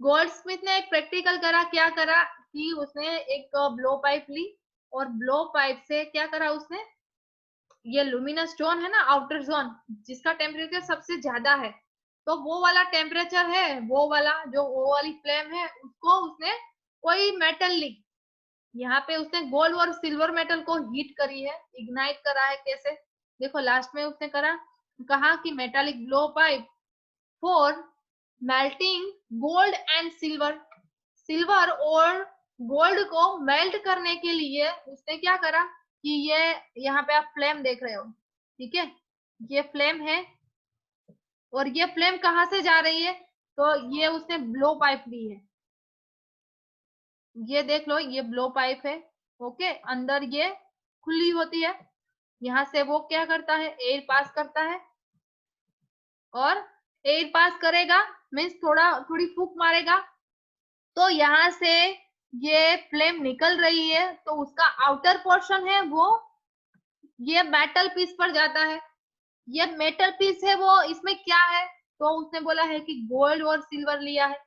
Goldsmith ने एक practical करा, क्या करा कि उसने एक ब्लो पाइप ली और ब्लो पाइप से क्या करा उसने, ये लुमिनस जोन है ना, आउटर जोन, जिसका टेम्परेचर सबसे ज्यादा है, तो वो वाला टेम्परेचर है, वो वाला जो वो वाली फ्लेम है, उसको उसने कोई मेटल ली, यहाँ पे उसने गोल्ड और सिल्वर मेटल को हीट करी है, इग्नाइट करा है। कैसे, देखो लास्ट में उसने कहा कि metallic blow pipe for melting gold and silver, silver और गोल्ड को मेल्ट करने के लिए उसने क्या करा कि ये यहाँ पे आप फ्लेम देख रहे हो, ठीक है, ये फ्लेम है और ये फ्लेम कहाँ से जा रही है, तो ये उसने ब्लो पाइप ली है, ये देख लो, ये ब्लो पाइप है, ओके, अंदर ये खुली होती है, यहाँ से वो क्या करता है, एयर पास करता है, और एयर पास करेगा मीन्स थोड़ी फूंक मारेगा, तो यहाँ से ये फ्लेम निकल रही है, तो उसका आउटर पोर्शन है वो ये मेटल पीस पर जाता है, ये मेटल पीस है वो, इसमें क्या है, तो उसने बोला है कि गोल्ड और सिल्वर लिया है,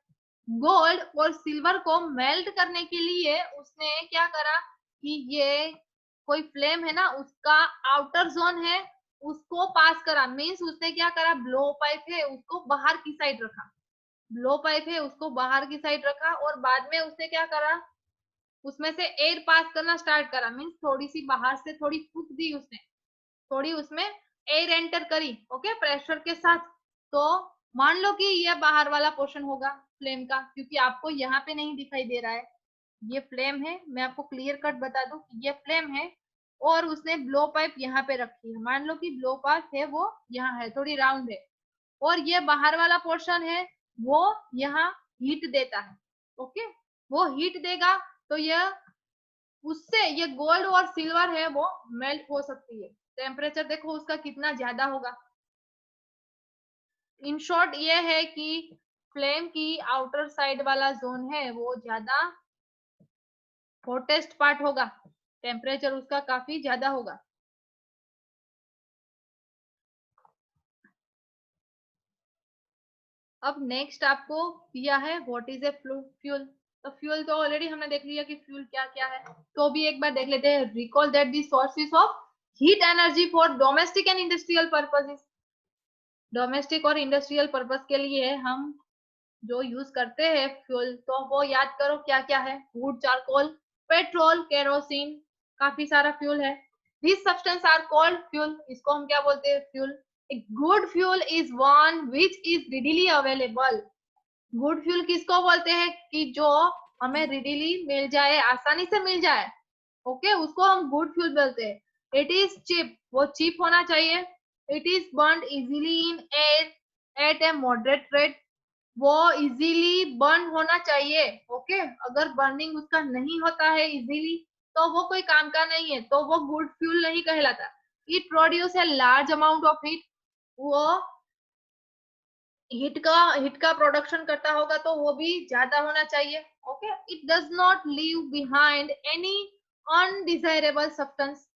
गोल्ड और सिल्वर को मेल्ट करने के लिए उसने क्या करा कि ये कोई फ्लेम है ना, उसका आउटर जोन है, उसको पास करा, मीन्स उसने क्या करा, ब्लो पाइप है उसको बाहर की साइड रखा, ब्लो पाइप है उसको बाहर की साइड रखा, और बाद में उसने क्या करा, उसमें से एयर पास करना स्टार्ट करा, मीन्स थोड़ी सी बाहर से थोड़ी फूंक दी उसने, थोड़ी उसमें एयर एंटर करी, ओके, प्रेशर के साथ, तो मान लो कि ये बाहर वाला पोर्शन होगा फ्लेम का, क्योंकि आपको यहाँ पे नहीं दिखाई दे रहा है, ये फ्लेम है, मैं आपको क्लियर कट बता दूं कि ये फ्लेम है, और उसने ब्लो पाइप यहाँ पे रखी है, मान लो कि ब्लो पाइप है वो यहाँ है, थोड़ी राउंड है, और ये बाहर वाला पोर्शन है वो यहाँ हीट देता है, ओके, वो हीट देगा, तो ये उससे ये गोल्ड और सिल्वर है वो मेल्ट हो सकती है, टेम्परेचर देखो उसका कितना ज्यादा होगा। इन शॉर्ट ये है कि फ्लेम की आउटर साइड वाला जोन है वो ज्यादा हॉटेस्ट पार्ट होगा, टेम्परेचर उसका काफी ज्यादा होगा। अब नेक्स्ट आपको दिया है व्हाट इज ए फ्यूल, तो फ्यूल तो ऑलरेडी हमने देख लिया कि फ्यूल क्या क्या है, तो भी एक बार देख लेते हैं, recall that the sources of heat energy for domestic and industrial purposes, domestic और इंडस्ट्रियल पर्पस के लिए हम जो यूज करते हैं फ्यूल, तो वो याद करो क्या क्या है, वुड, चारकोल, पेट्रोल, केरोसिन, काफी सारा फ्यूल है। This substance are called fuel, इसको हम क्या बोलते हैं, fuel. A good fuel is one which is readily available, good fuel किसको बोलते हैं कि जो हमें रिडीली मिल जाए, आसानी से मिल जाए, ओके, उसको हम गुड फ्यूल बोलते हैं। इट इज चिप, वो चिप होना चाहिए। It is burn easily in air at A moderate rate, वो इजीली बर्न होना चाहिए, ओके, अगर बर्निंग उसका नहीं होता है इजीली, तो वो कोई काम का नहीं है, तो वो गुड फ्यूल नहीं कहलाता। It produce a large amount of heat, वो हिट का प्रोडक्शन करता होगा, तो वो भी ज्यादा होना चाहिए, okay. It does not leave behind any undesirable substance,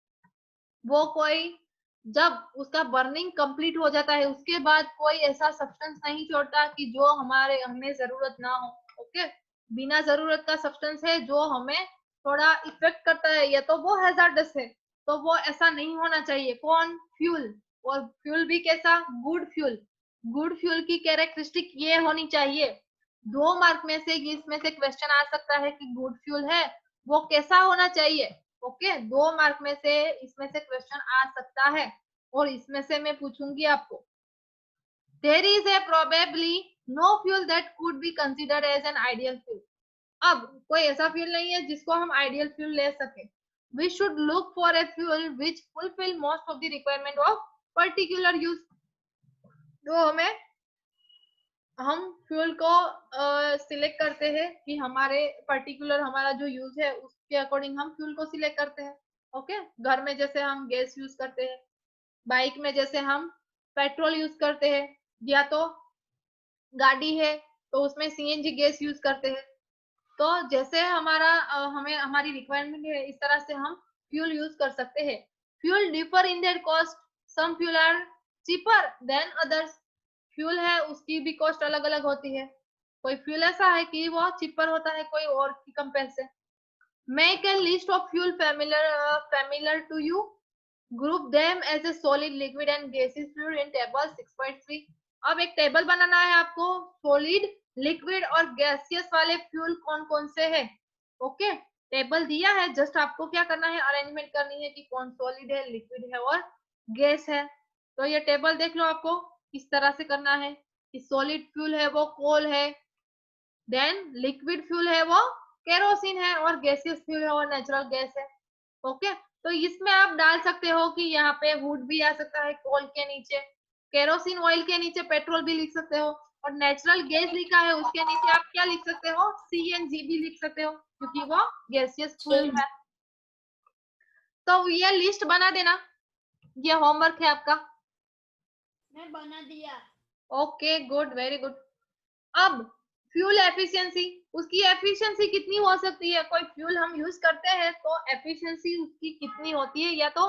वो कोई जब उसका बर्निंग कंप्लीट हो जाता है उसके बाद कोई ऐसा सब्सटेंस नहीं छोड़ता कि जो हमें जरूरत ना हो, ओके, बिना जरूरत का सब्सटेंस है जो हमें थोड़ा इफेक्ट करता है, या तो वो हैजार्डस है, तो वो ऐसा नहीं होना चाहिए। कौन, फ्यूल, और फ्यूल भी कैसा, गुड फ्यूल, गुड फ्यूल की कैरेक्टरिस्टिक ये होनी चाहिए। 2 मार्क में से इसमें से क्वेश्चन आ सकता है कि गुड फ्यूल है वो कैसा होना चाहिए, ओके, 2 मार्क में से इसमें से क्वेश्चन आ सकता है, और इसमें से मैं पूछूंगी आपको, there is a probably no fuel that could be considered as an ideal fuel, अब कोई ऐसा फ्यूल नहीं है जिसको हम आइडियल फ्यूल ले सके। We should look for a fuel which fulfil most of the requirement of particular use, जो हम फ्यूल को सिलेक्ट करते हैं कि हमारे पर्टिकुलर हमारा जो यूज है उसके अकॉर्डिंग हम फ्यूल को सिलेक्ट करते हैं, ओके, घर में जैसे हम गैस यूज करते हैं, बाइक में जैसे हम पेट्रोल यूज करते हैं, या तो गाड़ी है तो उसमें सीएनजी गैस यूज करते हैं, तो जैसे हमें हमारी रिक्वायरमेंट है इस तरह से हम फ्यूल यूज कर सकते हैं। Fuel differ in their cost, some fuel are cheaper than others, fuel है उसकी भी कॉस्ट अलग अलग होती है, कोई फ्यूल ऐसा है कि वो चीपर होता है कोई और की कंपेयर से। Make a list of fuel familiar to you. Group them as a solid, liquid and gaseous fuel in table 6.3. अब एक टेबल बनाना है आपको, सॉलिड, लिक्विड और गैसियस वाले फ्यूल कौन कौन से है। ओके, टेबल दिया है, जस्ट आपको क्या करना है, अरेंजमेंट करनी है कि कौन सॉलिड है, लिक्विड है और गैस है। तो ये टेबल देख लो, आपको किस तरह से करना है कि सॉलिड फ्यूल है वो कोल है, देन लिक्विड फ्यूल है वो केरोसिन है और गैसियस फ्यूल है वो नेचुरल गैस है। ओके, तो इसमें आप डाल सकते हो कि यहाँ पे वुड भी आ सकता है कोल के नीचे, केरोसिन ऑयल के नीचे पेट्रोल भी लिख सकते हो, और नेचुरल गैस लिखा है उसके नीचे आप क्या लिख सकते हो, CNG भी लिख सकते हो क्योंकि वो गैसियस फ्यूल है। तो ये लिस्ट बना देना, ये होमवर्क है आपका। मैं बना दिया। Okay, good, very good. अब फ्यूल एफिशिएंसी, उसकी एफिशिएंसी कितनी हो सकती है, कोई फ्यूल हम यूज करते हैं तो एफिशिएंसी उसकी कितनी होती है, या तो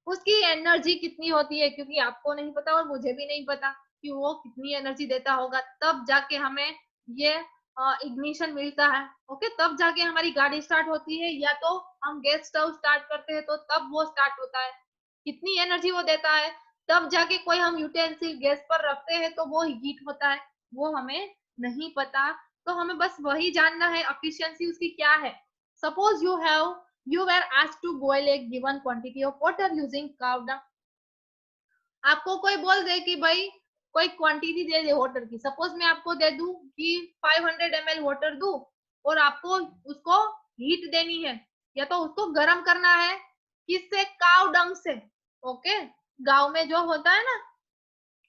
उसकी एनर्जी कितनी होती है, क्योंकि आपको नहीं पता और मुझे भी नहीं पता कि वो कितनी एनर्जी देता होगा, तब जाके हमें ये इग्निशन मिलता है। ओके, तब जाके हमारी गाड़ी स्टार्ट होती है, या तो हम गैस स्टोव स्टार्ट करते हैं तो तब वो स्टार्ट होता है, कितनी एनर्जी वो देता है, तब जाके कोई हम यूटेंसिल गैस पर रखते हैं तो वो हीट होता है, वो हमें नहीं पता। तो हमें बस वही जानना है एफिशिएंसी उसकी क्या है। Suppose you were asked to boil a given quantity of water using cow dung. आपको कोई बोल दे कि भाई कोई क्वांटिटी दे दे वाटर की, सपोज मैं आपको दे दूं कि 500 ml वाटर दूं और आपको उसको हीट देनी है, या तो उसको गर्म करना है, किससे, काव डंग से। ओके, गांव में जो होता है ना,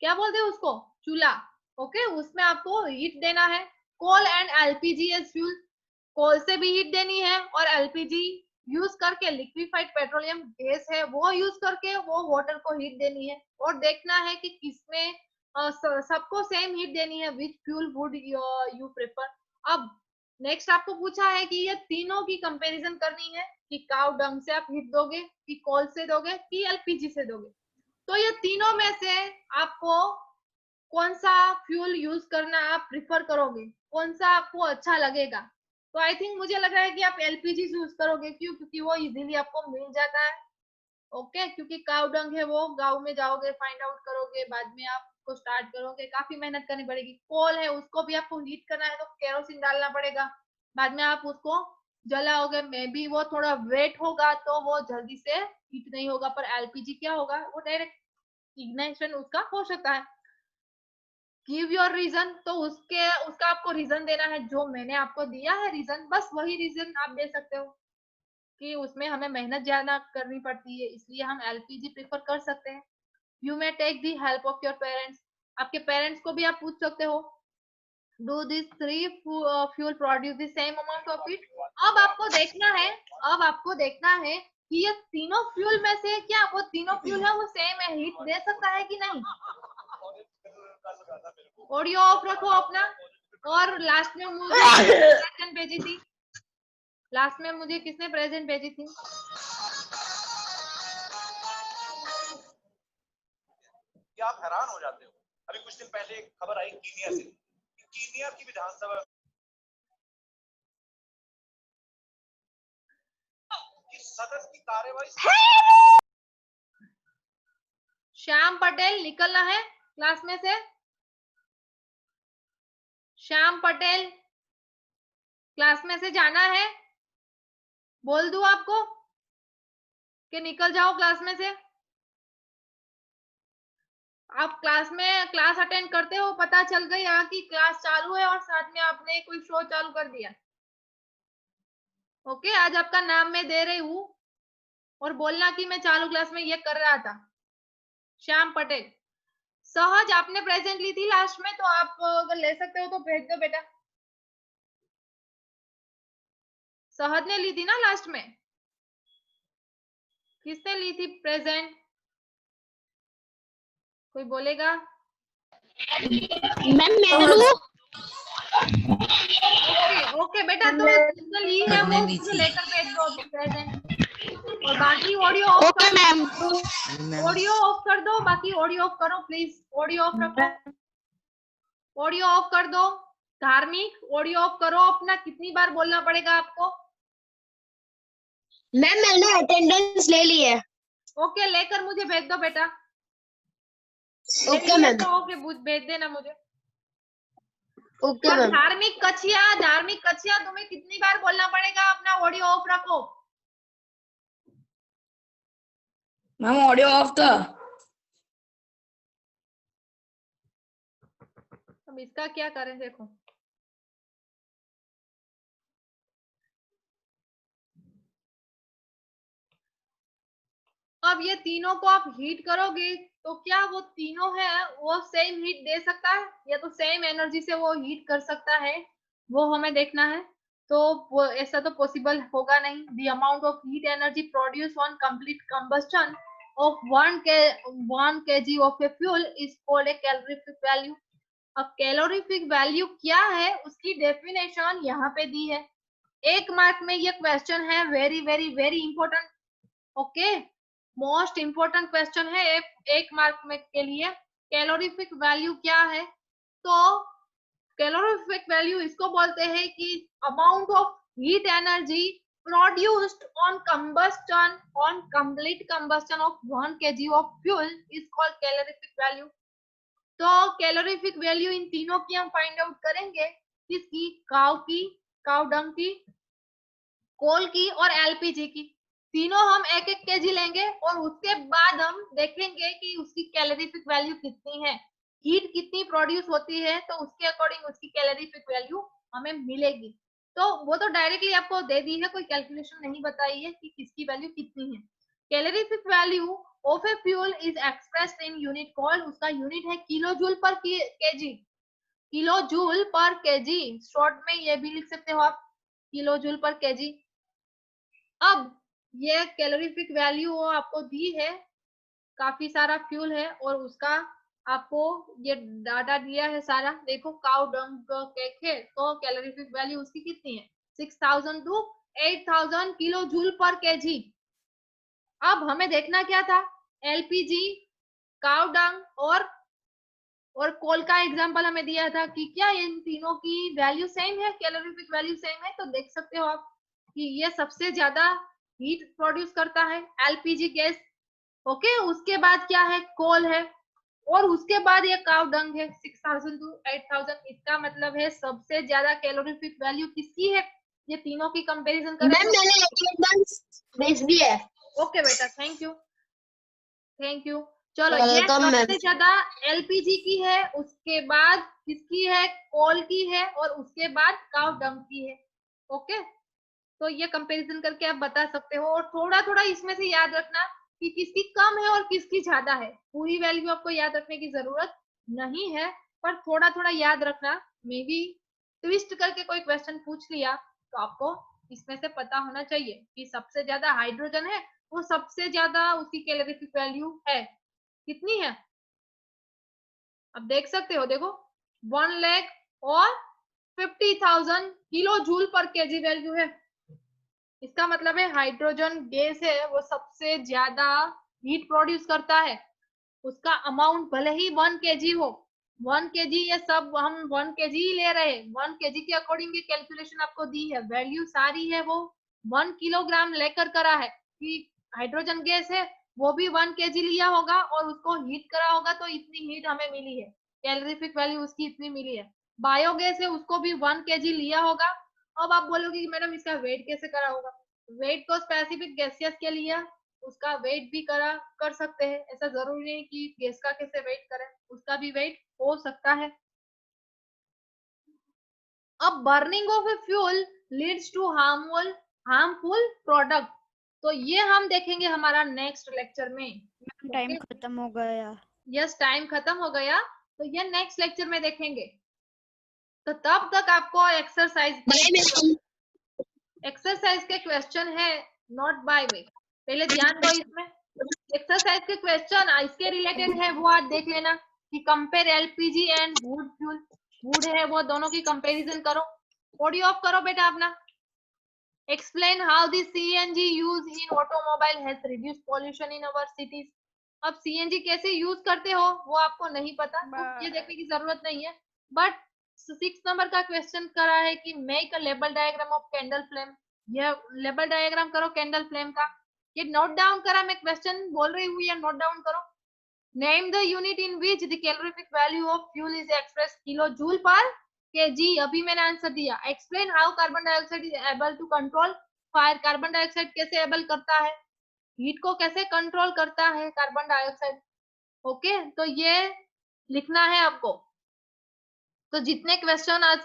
क्या बोलते हैं उसको, चूल्हा। ओके, उसमें आपको हीट देना है। कोल एंड एलपीजी एज फ्यूल, कोल से भी हीट देनी है और एलपीजी यूज करके, लिक्विफाइड पेट्रोलियम गैस है वो यूज करके वो वाटर को हीट देनी है, और देखना है कि किसमें सबको सेम हीट देनी है, विच फ्यूल वुड यू प्रेफर। अब नेक्स्ट आपको पूछा है कि ये तीनों की कंपैरिजन करनी है कि काव डंग से आप हीट दोगे, कि कोल से दोगे, कि एलपीजी से दोगे। तो ये तीनों में से आपको कौन सा फ्यूल यूज करना आप प्रिफर करोगे, कौन सा आपको अच्छा लगेगा। तो आई थिंक मुझे लग रहा है कि आप एलपीजी यूज करोगे, क्यों, क्योंकि वो इजीली आपको मिल जाता है। ओके, क्योंकि काव डंग है वो गांव में जाओगे, फाइंड आउट करोगे, बाद में आपको स्टार्ट करोगे, काफी मेहनत करनी पड़ेगी। कोल है उसको भी आपको हीट करना है तो केरोसिन डालना पड़ेगा, बाद में आप उसको जलाओगे, मे बी वो थोड़ा वेट होगा तो वो जल्दी से हीट नहीं होगा, पर एलपीजी क्या होगा, वो डायरेक्ट इग्निशन उसका हो सकता है। गिव योर रीजन, तो उसका आपको रीजन देना है, जो मैंने आपको दिया है रीजन, बस वही रीजन आप दे सकते हो कि उसमें हमें मेहनत ज्यादा करनी पड़ती है, इसलिए हम एलपीजी प्रेफर कर सकते हैं। You may take the help of your parents, आपके पेरेंट्स को भी आप पूछ सकते हो। Do this three fuel produce the same amount of heat. अब आपको देखना है कि ये तीनों फ्यूल में से क्या वो तीनों फ्यूल है वो सेम है, हीट दे सकता है कि नहीं। ऑडियो ऑफ रखो अपना। और लास्ट में मुझे प्रेजेंट भेजी थी, लास्ट में मुझे किसने प्रेजेंट भेजी थी, कि आप हैरान हो जाते हो। अभी कुछ दिन पहले एक खबर आई कीनिया से, कीनिया की विधानसभा की सदन की कार्यवाही। श्याम पटेल निकलना है क्लास में से, श्याम पटेल क्लास में से जाना है, बोल दूं आपको कि निकल जाओ क्लास में से। आप क्लास अटेंड करते हो, पता चल गया कि क्लास चालू है और साथ में आपने कोई शो चालू कर दिया। ओके, आज आपका नाम मैं दे रही हूँ और बोलना कि मैं चालू क्लास में ये कर रहा था। श्याम पटेल, सहज आपने प्रेजेंट ली थी लास्ट में, तो आप अगर ले सकते हो तो भेज दो बेटा। सहज ने ली थी ना लास्ट में, किसने ली थी प्रेजेंट, कोई बोलेगा। ओके बेटा, तो जिसने ली है वो मुझे लेकर भेज दो प्रेजेंट। और बाकी audio of okay ma'am. Audio of कर दो, बाकी ऑडियो ऑफ करो प्लीज, ऑडियो ऑफ रखो, ऑडियो ऑफ कर दो। धार्मिक ऑडियो ऑफ करो अपना, कितनी बार बोलना पड़ेगा आपको? मैम मैंने अटेंडेंस ले ली है। ओके, लेकर मुझे भेज दो बेटा। Okay ma'am. तो ओके, भेज देना मुझे। ओके और मैम। धार्मिक कछिया तुम्हें कितनी बार बोलना पड़ेगा अपना ऑडियो ऑफ रखो? मैम ऑडियो ऑफ था। अब इसका क्या करें देखो। अब ये तीनों को आप हीट करोगे तो क्या वो तीनों है वो सेम हीट दे सकता है, या तो सेम एनर्जी से वो हीट कर सकता है, वो हमें देखना है। तो ऐसा तो पॉसिबल होगा नहीं। The amount of heat energy produce on complete combustion of 1 kg of a fuel is called a calorific value. अब कैलोरीफिक वैल्यू क्या है उसकी डेफिनेशन यहाँ पे दी है। 1 मार्क में ये क्वेश्चन है, very very very important. Okay, most important question है 1 मार्क में के लिए। कैलोरीफिक वैल्यू क्या है? तो कैलोरीफिक वैल्यू इसको बोलते हैं कि amount of heat energy produced on combustion, on complete combustion of 1 kg of fuel is called calorific value. तो कैलोरीफिक वैल्यू इन तीनों की हम फाइंड आउट करेंगे। किसकी? काउ डंग की, कोल की और एलपीजी की। तीनों हम 1-1 kg लेंगे और उसके बाद हम देखेंगे कि उसकी कैलोरीफिक वैल्यू कितनी है, हीट कितनी प्रोड्यूस होती है, तो उसके अकॉर्डिंग उसकी कैलोरीफिक वैल्यू हमें मिलेगी। तो वो तो डायरेक्टली आपको दे दी है, कोई कैलकुलेशन नहीं बताई है कि किसकी वैल्यू कितनी है। Calorific value of a fuel is expressed in unit called, उसका यूनिट है kilo joule per KG. Kilo joule per KG, short में ये भी लिख सकते हो आप, किलो जूल पर केजी। अब ये कैलोरीफिक वैल्यू आपको दी है, काफी सारा फ्यूल है और उसका आपको ये डाटा दिया है सारा। देखो काउ डंग केक है तो कैलोरीफिक वैल्यू उसकी कितनी है? 6000 to 8000 kilo joule per kg. अब हमें देखना क्या था? एलपीजी, काउ डंग और कोल का एग्जांपल हमें दिया था कि क्या इन तीनों की वैल्यू सेम है, कैलोरीफिक वैल्यू सेम है। तो देख सकते हो आप कि ये सबसे ज्यादा हीट प्रोड्यूस करता है एलपीजी गैस। ओके, उसके बाद क्या है? कोल है और उसके बाद ये काउ डंग है 6000 टू 8000। इसका मतलब है सबसे ज्यादा कैलोरीफिक वैल्यू किसकी है? ये तीनों की कंपैरिजन करें मैम तो मैंने अटेंडेंस भेज दी है। ओके बेटा, थैंक यू थैंक यू। चलो, ये वेलकम मैम। सबसे ज्यादा एलपीजी की है, उसके बाद किसकी है? कोल की है और उसके बाद काउ डंग की है। ओके, तो ये कंपैरिजन करके आप बता सकते हो। और थोड़ा थोड़ा इसमें से याद रखना कि किसकी कम है और किसकी ज्यादा है। पूरी वैल्यू आपको याद रखने की जरूरत नहीं है, पर थोड़ा थोड़ा याद रखना। मे बी ट्विस्ट करके कोई क्वेश्चन पूछ लिया तो आपको इसमें से पता होना चाहिए कि सबसे ज्यादा हाइड्रोजन है, वो सबसे ज्यादा उसकी कैलोरीफिक वैल्यू है, कितनी है? अब देख सकते हो, देखो 1 लाख और 50,000 kilo joule per KG value है। इसका मतलब है हाइड्रोजन गैस है वो सबसे ज्यादा हीट प्रोड्यूस करता है। उसका अमाउंट भले ही 1 kg हो, 1 kg, ये सब हम 1 kg ही ले रहे हैं। 1 kg के अकॉर्डिंग ये कैलकुलेशन आपको दी है, वैल्यू सारी है वो 1 किलोग्राम लेकर करा है कि हाइड्रोजन गैस है वो भी 1 kg लिया होगा और उसको हीट करा होगा तो इतनी हीट हमें मिली है, कैलोरीफिक वैल्यू उसकी इतनी मिली है। बायोगैस है उसको भी 1 kg लिया होगा। अब आप बोलोगे कि मैडम इसका वेट कैसे करा होगा? वेट तो स्पेसिफिक गैसियस के लिए उसका वेट भी कर सकते हैं, ऐसा जरूरी नहीं कि गैस का कैसे वेट करें, उसका भी वेट हो सकता है। अब burning of a fuel leads to harmful product, तो ये हम देखेंगे हमारा नेक्स्ट लेक्चर में। टाइम खत्म हो गया। यस, टाइम खत्म हो गया, तो ये नेक्स्ट लेक्चर में देखेंगे। तो तब तक आपको एक्सरसाइज के क्वेश्चन है, नॉट बाय वे, पहले ध्यान दो इसमें। एक्सरसाइज के क्वेश्चन इसके रिलेटेड है वो आज देख लेना कि compare LPG and would fuel. Would है वो दोनों की कंपैरिजन करो। ऑडियो ऑफ करो बेटा अपना। Explain how the CNG use in automobile has reduced pollution in our cities. अब सीएनजी कैसे यूज करते हो वो आपको नहीं पता, तो ये देखने की जरूरत नहीं है, बट 6 नंबर का क्वेश्चन करा है कि make a label diagram of candle flame. यह लेबल डायग्राम करो कैंडल फ्लेम का। ये नोट डाउन करा, मैं क्वेश्चन बोल रही हूँ, ये नोट डाउन करो। Name the unit in which the calorific value of fuel is express kilo joule per kg. अभी मैंने आंसर दिया। Explain how carbon dioxide is able to control fire. Carbon dioxide कैसे able करता है, heat को कैसे control करता है कार्बन डाइऑक्साइड। ओके, तो ये लिखना है आपको। तो जितने क्वेश्चन आज